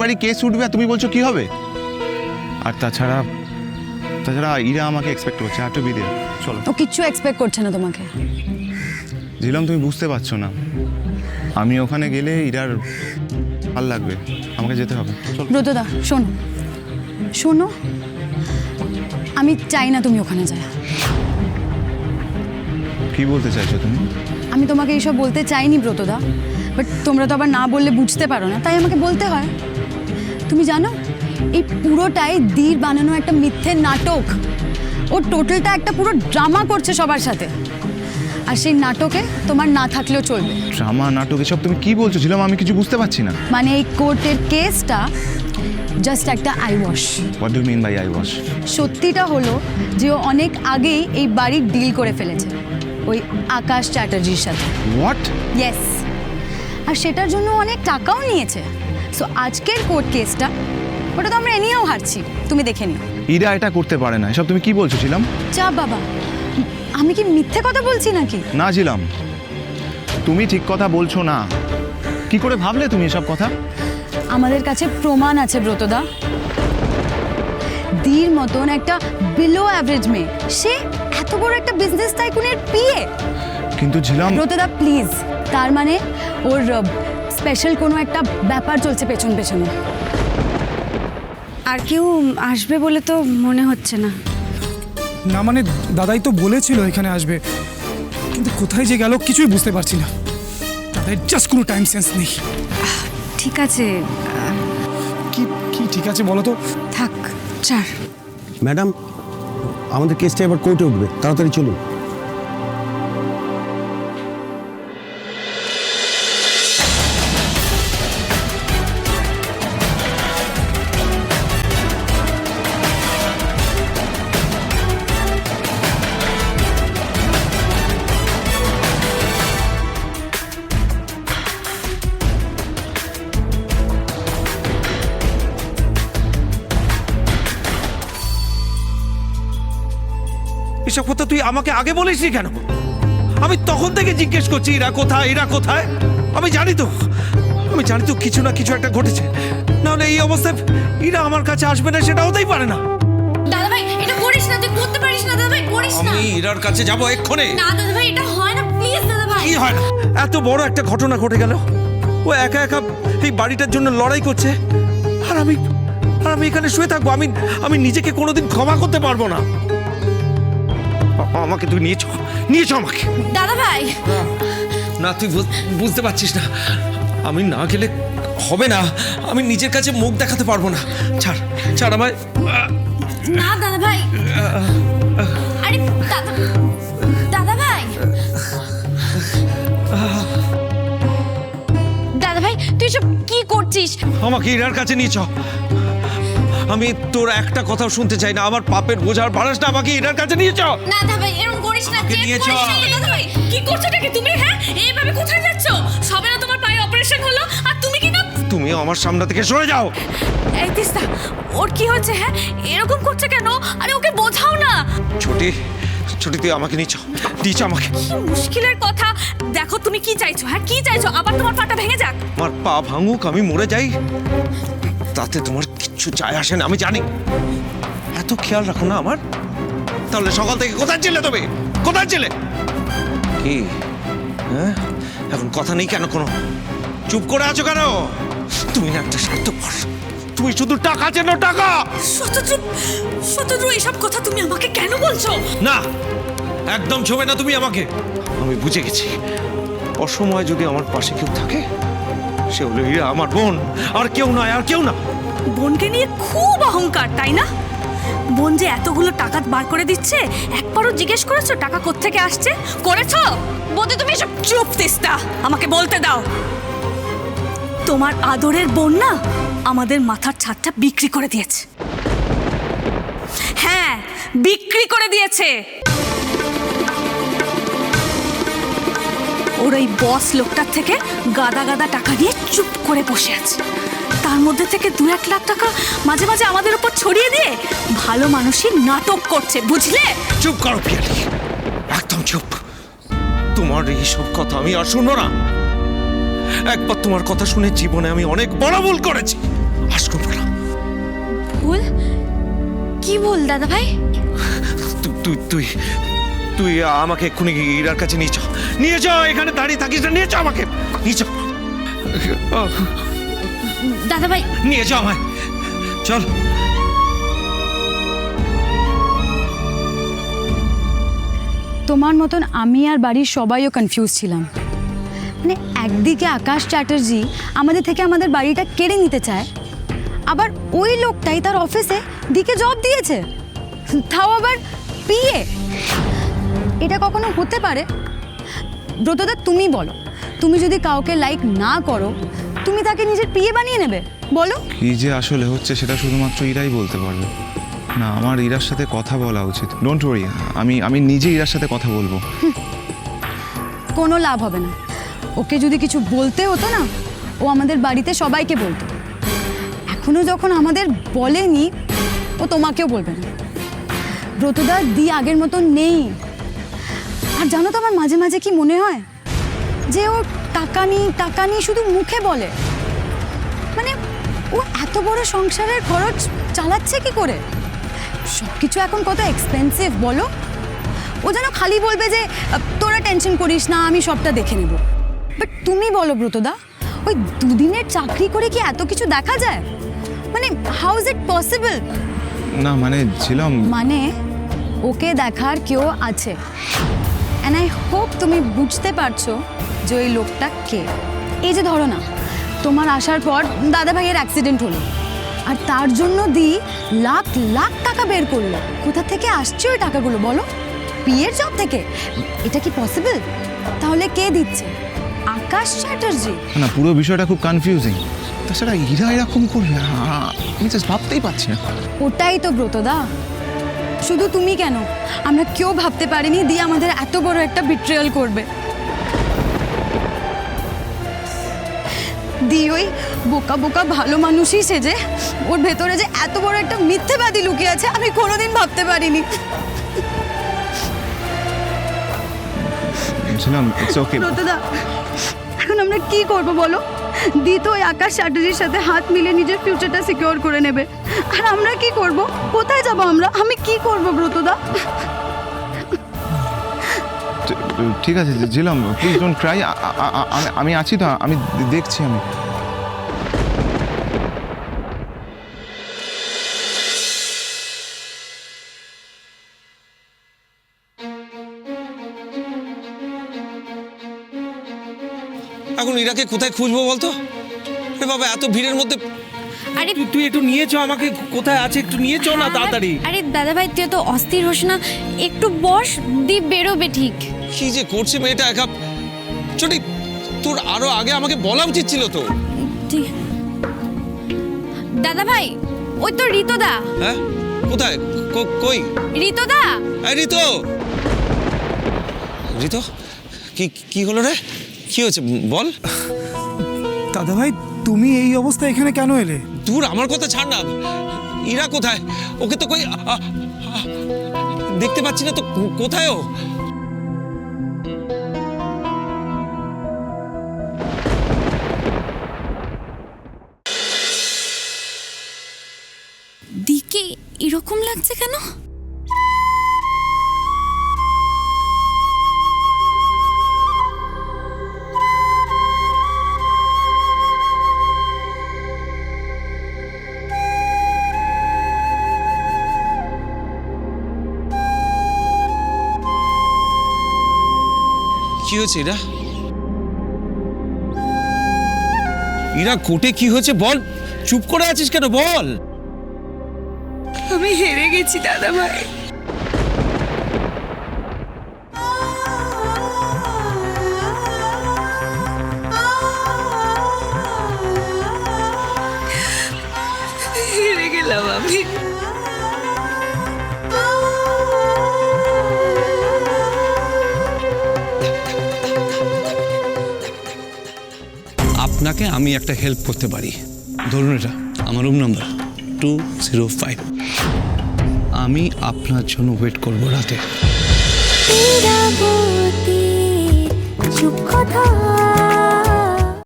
বাড়ি কেস উঠবে আর তুমি বলছো কি হবে? আর তাছাড়া ইরা আমাকে এক্সপেক্ট করছে আর টু বি দেয়ার। চলো। ও কিচ্ছু এক্সপেক্ট করছে না তোমাকে। ঝিলম তুমি বুঝতে পারছো না, আমি ওখানে গেলে ইরার ভাল লাগবে, আমাকে যেতে হবে। চলো। ব্রতদা শোনো শোনো, আমি চাই না তুমি ওখানে যাও। কি বলতে চাইছো তুমি? আমি তোমাকে এইসব বলতে চাইনি ব্রতদা, বাট তোমরা তো আবার না বললে বুঝতে পারো না, তাই আমাকে বলতে হয়। তুমি জানো এই পুরোটাই দীর বানানো একটা মিথ্যে নাটক। ও টোটালটা একটা পুরো ড্রামা করছে সবার সাথে, আর সেই নাটকে তোমার না থাকলেও চলবে। ড্রামা নাটক এসব তুমি কি বলছো ঝিলম? আমি কিছু বুঝতে পারছি না। মানে এই কোর্টের কেসটা জাস্ট একটা eye wash. What do mean by eye wash? সত্যিটা হলো যে ও অনেক আগেই এই বাড়ির ডিল করে ফেলেছে ওই আকাশ চ্যাটার্জির সাথে। হোয়াট? ইয়েস, আর সেটার জন্য অনেক টাকাও নিয়েছে। সো আজকের কোর্ট কেসটা ওটা তো আমরা এনেও হারছি, তুমি দেখে নিও। ইরা এটা করতে পারে না। এসব তুমি কি বলছো ঝিলম? যা বাবা, আমি কি মিথ্যে কথা বলছি নাকি? না ঝিলম, তুমি ঠিক কথা বলছো না। কি করে ভাবলে তুমি এসব কথা? আমাদের কাছে প্রমাণ আছে ব্রতদা। দীর মতন একটা বিলো অ্যাভারেজ মেয়ে, সে এত বড় একটা বিজনেস টাইকুনের পিএ। কিন্তু ঝিলম। ব্রতদা প্লিজ, তার মানে ওর স্পেশাল কোনো একটা ব্যাপার চলছে পেছন পেছনে। আর কেউ আসবে বলে তো মনে হচ্ছে না। না মানে দাদাই তো বলেছিল এখানে আসবে, কিন্তু কোথায় যে গেল কিছুই বুঝতে পারছি না। দাদাই জাস্ট কোনো টাইম সেন্স নেই। ঠিক আছে, কি কি ঠিক আছে বলো তো? থাক চার। ম্যাডাম, আমাদের কেসটা এবার কোর্টে উঠবে, তাড়াতাড়ি চলুন। এসব কথা তুই আমাকে আগে বলিসনি কেন? আমি তখন থেকে জিজ্ঞেস করছি এরা কোথায়, এরা কোথায়। আমি জানি তো কিছু না কিছু একটা ঘটেছে, নাহলে এই অবস্থায় এরা আমার কাছে আসবে না, সেটা হতেই পারে না। দাদা ভাই এটা করিস না, তুই করতে পারিস না দাদা ভাই, করিস না। আমি এরার কাছে যাব এক্ষুনি। না দাদা ভাই এটা হয় না, প্লিজ দাদা ভাই। কি হয় না? এত বড় একটা ঘটনা ঘটে গেল, ও একা একা এই বাড়িটার জন্য লড়াই করছে, আর আমি এখানে শুয়ে থাকবো। আমি নিজেকে কোনোদিন ক্ষমা করতে পারবো না। আমাকে তুই নিয়েছ আমাকে। দাদা ভাই না তুই বুঝতে পারছিস না, আমি না গেলে হবে না। আমি নিজের কাছে মুখ দেখাতে পারবো না। ছাড় আমায়। না দাদা ভাই, আরে দাদা ভাই, দাদা ভাই তুই সব কি করছিস? আমাকে ইরার কাছে নিয়ে চ। আমি তোর একটা কথাও শুনতে চাই না। আমার পাপের বোঝার বাড়াসটা আমাকে ইরার কাছে নিয়ে চ। না দাদা ভাই এরকম করিস না, আমাকে জেদ নিয়ে করিস চল। না দাদা ভাই। কি করছোটা কি তুমি? হ্যাঁ এইভাবে কোথায় যাচ্ছ? সবে না তোমার পায়ে অপারেশন হলো আর তুমি কি না? তুমি আমার সামনে থেকে সরে যাও। এই তিস্তা, ওর কি হচ্ছে? হ্যাঁ এরকম করছে কেন? আরে ওকে বোঝাও না। ছুটি তুই আমাকে নিয়ে চ, আমাকে। কি মুশকিলের কথা। দেখো তুমি কি চাইছো? হ্যাঁ কি চাইছো? আবার তোমার পাটা ভেঙে যাক? আমার পা ভাঙুক, আমি মরে যাই, তাতে তোমার কিচ্ছু যায় আসে না, আমি জানি। এত খেয়াল রাখো না আমার। তাহলে সকাল থেকে কোথায় ছিলে তুমি? কোথায় ছিলে? কি হ্যাঁ এখন কথা নেই কেন? কোনো চুপ করে আছো কেন? তুমি না একটা স্বার্থপর, তুমি শুধু টাকা চেনো, টাকা। শতদ্রু এসব কথা তুমি আমাকে কেন বলছো? না, একদম ছোবে না তুমি আমাকে। আমি বুঝে গেছি, অসময়ে যদি আমার পাশে কেউ থাকে সে হলো ইরা, আমার বোন, আর কেউ নয়, আর কেউ না। বোনকে নিয়ে খুব অহংকার, তাই না? বোন যে এতগুলো টাকা বার করে দিচ্ছে, একবারও জিজ্ঞেস করেছো টাকা কোত্থেকে আসছে? করেছো? বলতে তুমি এসব চুপ তিস্তা, আমাকে বলতে দাও। তোমার আদরের বোন না আমাদের মাথার ছাদটা বিক্রি করে দিয়েছে। হ্যাঁ বিক্রি করে দিয়েছে। ওর এই বস লোকটার থেকে গাদা গাদা টাকা নিয়ে চুপ করে বসে আছে। তার মধ্যে থেকে 2-1 লাখ টাকা মাঝে মাঝে আমাদের উপর ছড়িয়ে দিয়ে ভালো মানুষই নাটক করছে, বুঝলে? চুপ করো পিয়ালি, একদম চুপ। তোমার এইসব কথা আমি আর শুনবো না। একবার তোমার কথা শুনে জীবনে আমি অনেক বড় ভুল করেছি, আর কি বল দাদা ভাই? তুই তুই তুই আমাকে এক্ষুনি ইরার কাছে নিয়ে চ এখানে দাঁড়িয়ে থাকিস না, নিয়ে চ আমাকে, নিয়ে চ দাদা ভাই নিয়ে চ আমায়, চল। তোমার মতন আমি আর বাড়ির সবাইও কনফিউজ ছিলাম। মানে একদিকে আকাশ চ্যাটার্জি আমাদের থেকে আমাদের বাড়িটা কেড়ে নিতে চায়, আবার ওই লোকটাই তার অফিসে দিকে জব দিয়েছে, তাও আবার পিএ। এটা কখনো হতে পারে? ব্রতদা তুমি বলো, তুমি যদি কাউকে লাইক না করো তুমি তাকে নিজের পিএ বানিয়ে নেবে? বলো। কি যে আসলে হচ্ছে সেটা শুধুমাত্র ইরাই বলতে পারবে। না, আমার ইরার সাথে কথা বলা উচিত। ডোন্ট ওয়ারি, আমি নিজে ইরার সাথে কথা বলবো। কোনো লাভ হবে না। ওকে যদি কিছু বলতে হতো না, ও আমাদের বাড়িতে সবাইকে বলতো। এখনো যখন আমাদের বলেনি, ও তোমাকেও বলবে না। ব্রতদা দি আগের মতন নেই। আর জানো তো আমার মাঝে মাঝে কি মনে হয়, যে ও টাকা নিয়ে শুধু মুখে বলে। মানে ও এত বড় সংসারের খরচ চালাচ্ছে কি করে? সব কিছু এখন কত এক্সপেন্সিভ বলো। ও যেন খালি বলবে যে তোরা টেনশন করিস না, আমি সবটা দেখে নেব। বাট তুমি বলো ব্রতদা, ওই দুদিনের চাকরি করে কি এত কিছু দেখা যায়? মানে হাউ ইজ ইট পসিবল? না মানে ছিলাম, মানে ওকে দেখার কেউ আছে। অ্যান্ড আই হোপ তুমি বুঝতে পারছো যে ওই লোকটা কে। এই যে ধরো না, তোমার আসার পর দাদা ভাইয়ের অ্যাক্সিডেন্ট হলো, আর তার জন্য দি লাখ লাখ টাকা বের করলো। কোথা থেকে আসছে ওই টাকাগুলো বলো? পিএর জব থেকে? এটা কি পসিবল? তাহলে কে দিচ্ছে? আকাশ চ্যাটার্জি? না পুরো বিষয়টা খুব কনফিউজিং। তাছাড়া ইরা এরকম করবে আমি জাস্ট ভাবতেই পারছি না। ওটাই তো ব্রতদা, শুধু তুমি কেন, আমরা কেউ ভাবতে পারিনি দি আমাদের এত বড় একটা বিট্রেয়াল করবে। দি ওই বোকা বোকা ভালো মানুষই সেজে ওর ভেতরে যে এত বড় একটা মিথ্যেবাদী লুকিয়ে আছে আমি কোনোদিন ভাবতে পারিনি। ছিলাম ইটস ওকে। ব্রতদা এখন আমরা কি করব বলো? দি তো ওই আকাশ চ্যাটার্জির সাথে হাত মিলে নিজের ফিউচারটা সিকিউর করে নেবে, আর আমরা কি করব? কোথায় যাব আমরা? আমি কি করব ব্রতদা? ঠিক আছে ঝিলাম, প্লিজ ডোন্ট ক্রাই। আমি আছি তো, আমি দেখছি। আমি এখন ইরাকে কোথায় খুঁজবো বলতো? আরে বাবা, এত ভিড়ের মধ্যে আরে তুই একটু নিয়ে চ আমাকে, কোথায় আছে একটু নিয়ে চ না তাড়াতাড়ি। আরে দাদা ভাই তুই তো অস্থির হোস না, একটু বস, দীপ বেরোবে ঠিক। কি যে করছে মেয়েটা একা। ছোটি, তোর আরো আগে আমাকে বলা উচিত ছিল তো। ঠিক দাদা ভাই, ওই তো রিতোদা। হ্যাঁ কোথায়? কই রিতোদা? এই রিতো, রিতো কি হলো রে? কি হয়েছে বল। দাদা ভাই তুমি এই অবস্থায় এখানে কেন এলে? দূর, আমার কথা ছাড় না। ইরা কোথায়? ওকে তো কই দেখতে পাচ্ছি না তো। কোথায় ও? দিকে এরকম লাগছে কেন? কি হয়েছে ইরা? ইরা কোর্টে কি হয়েছে বল? চুপ করে আছিস কেন বল? আমি হেরে গেছি দাদা ভাই। হেরে গেলাম আমি। আপনাকে আমি একটা হেল্প করতে পারি। ধরুন এটা আমার রুম নাম্বার 205। আমি আপনার জন্য ওয়েট করব রাতে। চুপ কথা